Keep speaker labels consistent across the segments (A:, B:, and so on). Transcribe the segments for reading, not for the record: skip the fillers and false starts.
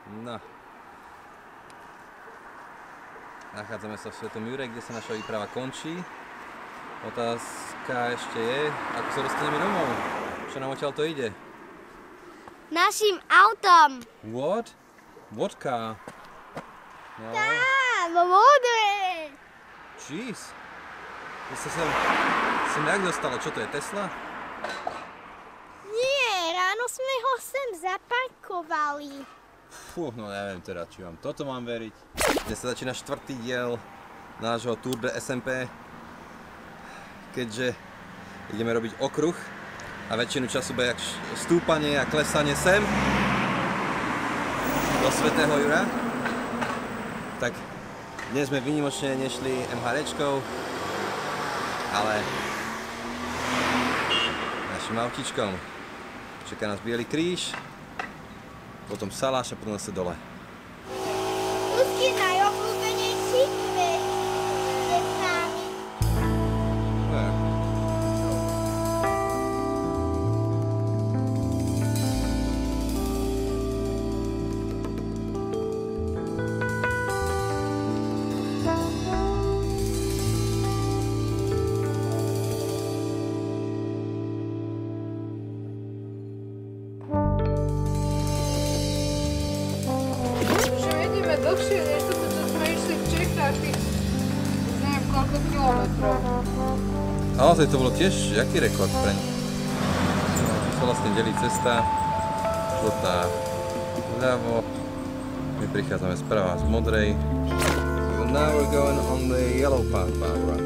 A: No. Nachádzame sa v Svetom Jure, kde sa naša výprava končí. Otázka ešte je, ako sa dostaneme domov? Čo nám odtiaľ to ide?
B: Naším autom.
A: What? What car? No.
B: Tá, modré.
A: Jeez. Ty sa sem jak dostala? Čo to je, Tesla?
B: Nie, ráno sme ho sem zaparkovali.
A: Fú, no neviem teda, či vám toto mám veriť. Dnes sa začína 4. diel nášho Tour de SMP, keďže ideme robiť okruh a väčšinu času bude stúpanie a klesanie sem do Svätého Jura. Tak dnes sme výnimočne nešli MHDčkou, ale našim autičkom. Čaká nás Bielý kríž, potom Saláš a potom zase dole.
B: Ľudský najobľúbenejší kvet je s nami.
C: Dlhšie než toto, čo sme išli v Čechách, tých neviem koľko kilometrov.
A: Ale to bolo tiež jaký rekord pre nich. Tu sa vlastne delí cesta, žltá vľavo, my prichádzame sprava z modrej. So now we're going on the yellow path, Barbara.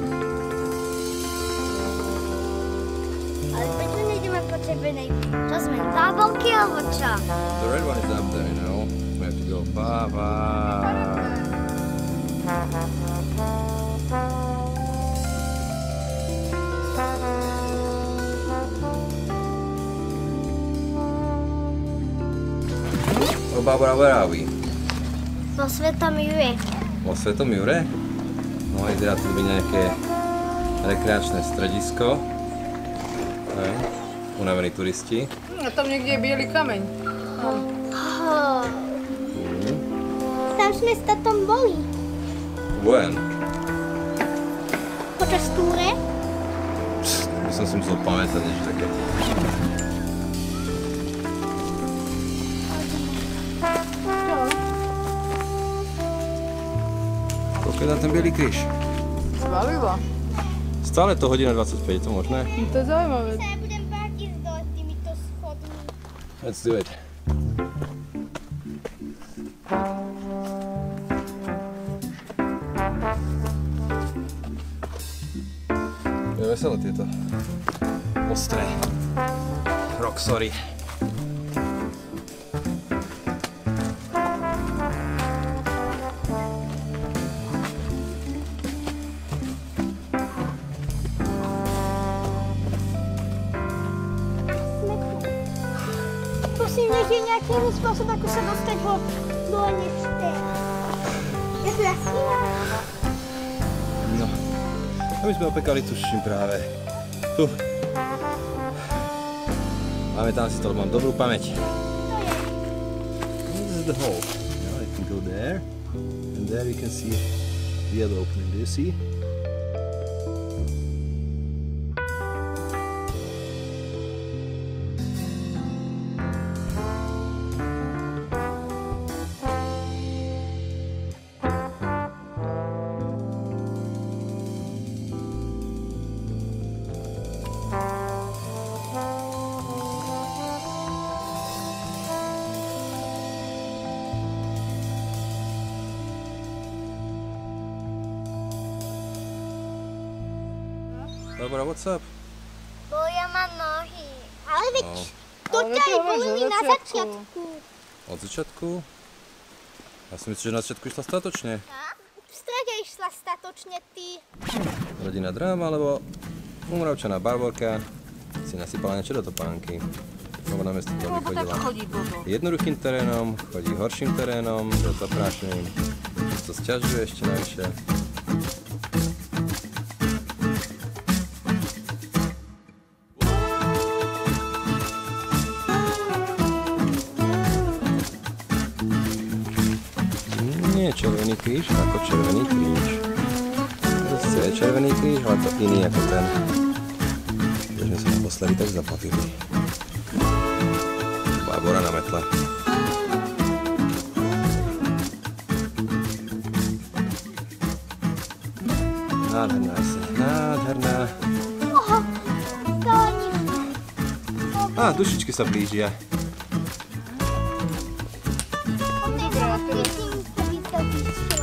B: Ale prečo nejdeme po červenej? Čo sme, tábolky alebo čo?
A: The red one is up there, you know. We have to go Baba. Oh, Barbara, where are we?
B: Vo Svetom Jure.
A: Vo Svetom Jure? No, vyzerá tu byť nejaké rekreačné stredisko. Hej, unavení turisti.
C: A tam niekde je biely kameň.
B: Tam sme s tatom boli.
A: When?
B: Počas túre?
A: By som si musel pamätať niečo také. Koľko je tam ten Bielý kríž?
C: Zvalivo.
A: Stále to 1:25, je to možné?
C: To je zaujímavé.
B: Ja budem báť ísť dole týmito schodmi.
A: Let's do it. Je veselé tieto ostré roxory.
B: Prosím, nech je nejaký iný spôsob, ako sa dostať dole než ten. Je tu jaskyňa?
A: No, a my sme opekali tuším práve. Tu. Máme tam si to, mám dobrú pamäť.
B: To je.
A: This is the hole. Now I can go there. And there you can see the other opening. Do you see? Barbara, what's up?
B: Bo ja mám nohy. Ale veď,
A: No.
B: to
C: Ale
B: ťa aj
C: to
B: boli
C: vieš,
B: mi
C: od
B: na
C: začiatku.
B: začiatku.
A: Od začiatku? Ja si myslím, že na začiatku išla statočne.
B: V strede išla statočne ty.
A: Rodina dráma, alebo umravčaná Barborka si nasypala niečo do topánky. Lebo na miesto toho
C: Lebo tak
A: vychodila
C: chodí blbo.
A: jednoduchým terénom, chodí horším terénom, do zaprášným. To sťažuje ešte navyše. nie je červený kríž, ako červený kríž. Zase je červený kríž, ale to iný ako ten. Keď sme sa naposledy tak zaplavili. Barbora na metle. Nádherná jeseň, nádherná.
B: Oha, skáni.
A: Á, dušičky sa blížia.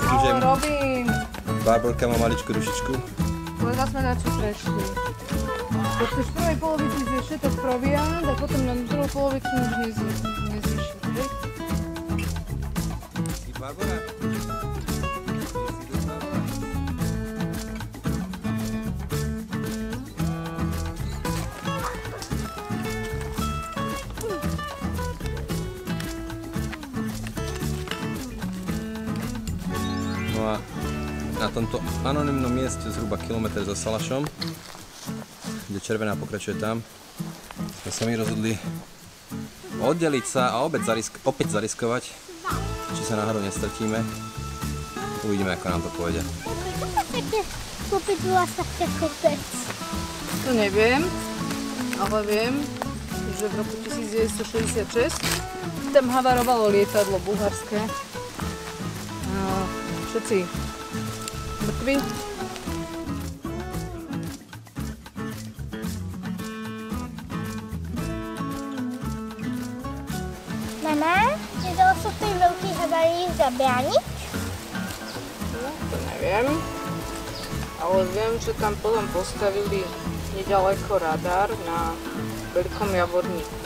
C: Ale robím.
A: Barborka má maličkú dušičku.
C: Povedal sme na čo prešli. Keď chceš v prvej polovici zješ všetok proviant a potom na druhú polovicu už nezješ.
A: Barbora? No a na tomto anonymnom mieste zhruba kilometr za Salašom, kde červená pokračuje tam, sme sa mi rozhodli oddeliť sa a opäť zariskovať, či sa náhodou nestratíme. Uvidíme, ako nám to pôjde.
B: Také kopec také kopec.
C: To neviem, ale viem, že v roku 1966 tam havarovalo lietadlo bulharské. Všetci mŕtvi.
B: Mama, nedalo sa v tej veľkej havárii zabrániť?
C: To neviem, ale viem, že tam potom postavili nedaleko radar na Veľkom Javorníku.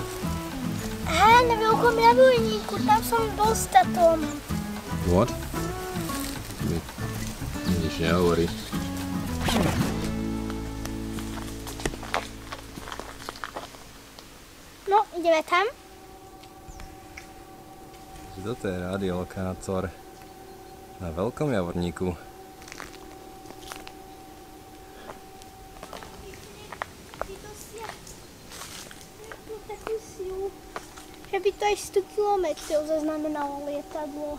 B: Aha, na Veľkom Javorníku, tam som bol s tatom.
A: What? Nič nehovorí.
B: No, ideme tam.
A: Toto je radiolokátor na Veľkom Javorníku.
B: Že by to aj 100 kilometrov zaznamenalo lietadlo.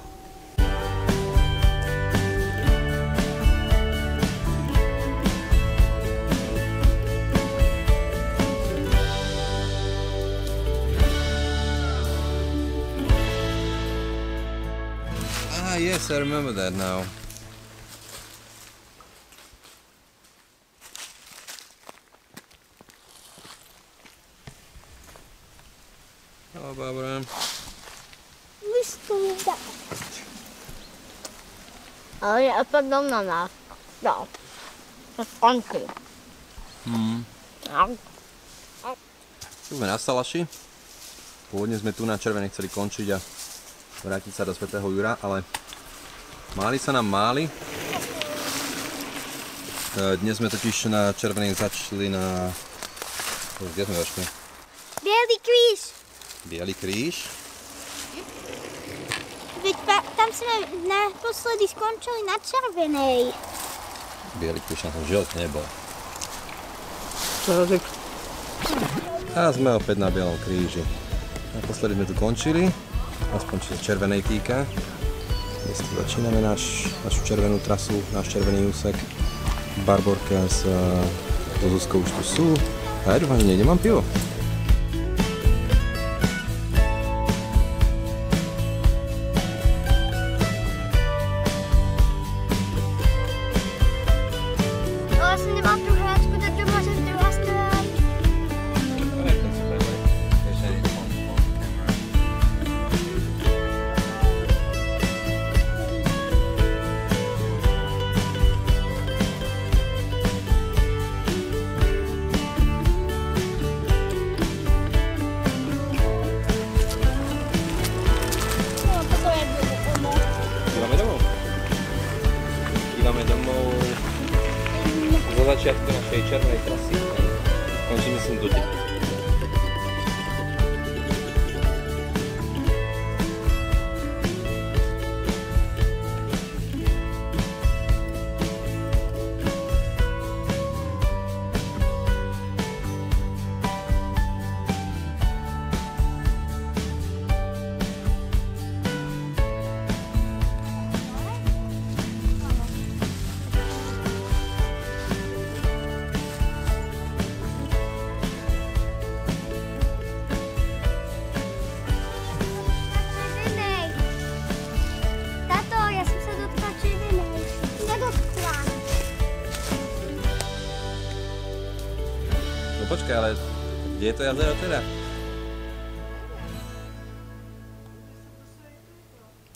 A: Ah, yes, I remember that now. Hello, Barbara.
B: Vystúda.
D: Ale je opadom na nás. No. To skončí. No.
A: Tu sme na Salaši. Pôvodne sme tu na Červenej chceli končiť a vrátiť sa do Svätého Jura, ale máli sa nám máli. Dnes sme totiž na Červenej začali na... Kde sme začali?
B: Bielý kríž.
A: Bielý kríž.
B: Veď tam sme naposledy skončili na Červenej.
A: Bielý kríž na tom živote nebol.
C: Čože?
A: A sme opäť na Bielom kríži. Naposledy sme tu končili, aspoň čo sa Červenej týka. Dnes tu začíname našu červenú trasu, náš červený úsek. Barborka so Zuzkou už tu sú. A ja dúfam, že niekde mám pivo.
B: Ale som nemal tú hráčku, tak to môžem druhá strana. No, toto je bilo ono.
A: Ideme domov? Ideme domov zo začiatku našej červenej trasy. Končíme som do teba. Počkaj, ale kde je to jazero teda?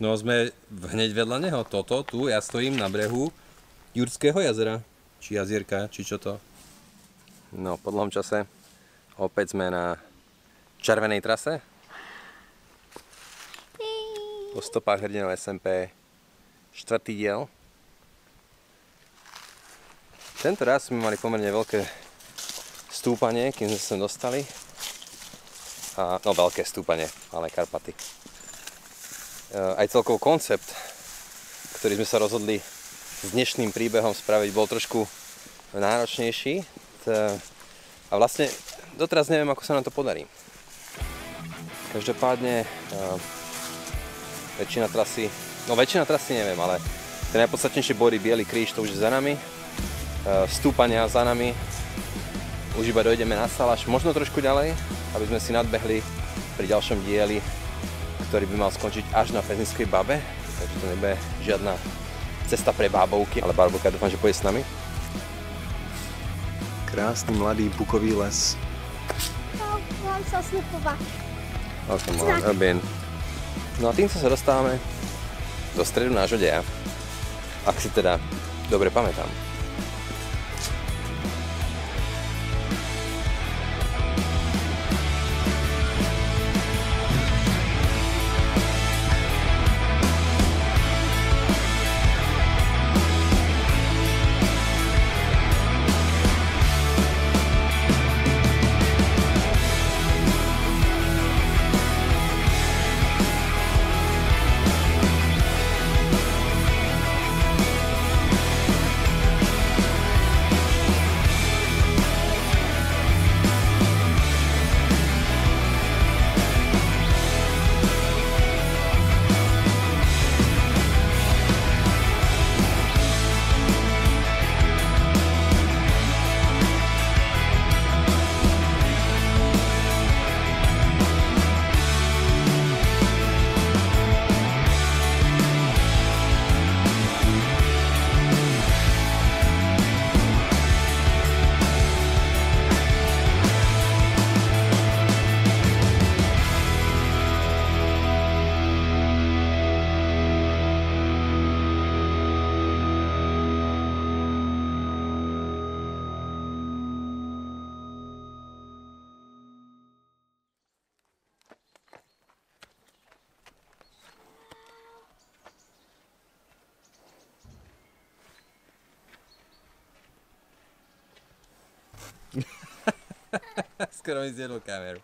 A: No sme hneď vedľa neho. Toto, tu, ja stojím na brehu Jurského jazera. Či jazierka, či čo to. No, po dlhom čase opäť sme na červenej trase. Po stopách hrdinov SMP 4. diel. Tento raz sme mali pomerne veľké stúpanie, kým sme sa sem dostali. No, veľké stúpanie, malé Karpaty. Aj celkový koncept, ktorý sme sa rozhodli s dnešným príbehom spraviť, bol trošku náročnejší. A vlastne doteraz neviem, ako sa nám to podarí. Každopádne väčšina trasy neviem, ale ten najpodstatnejší body Bielý kríž, to už je za nami. Stúpania za nami. Už iba dojdeme na Salaš, možno trošku ďalej, aby sme si nadbehli pri ďalšom dieli, ktorý by mal skončiť až na Pezinskej Babe, takže to nebude žiadna cesta pre bábovky, ale Barbovka dúfam, že pôjde s nami. Krásny mladý bukový les.
B: No, mám sa slipovať.
A: No a týmto sa dostávame do stredu nášho deja, ak si teda dobre pamätám. Skoro mi zjedol kameru.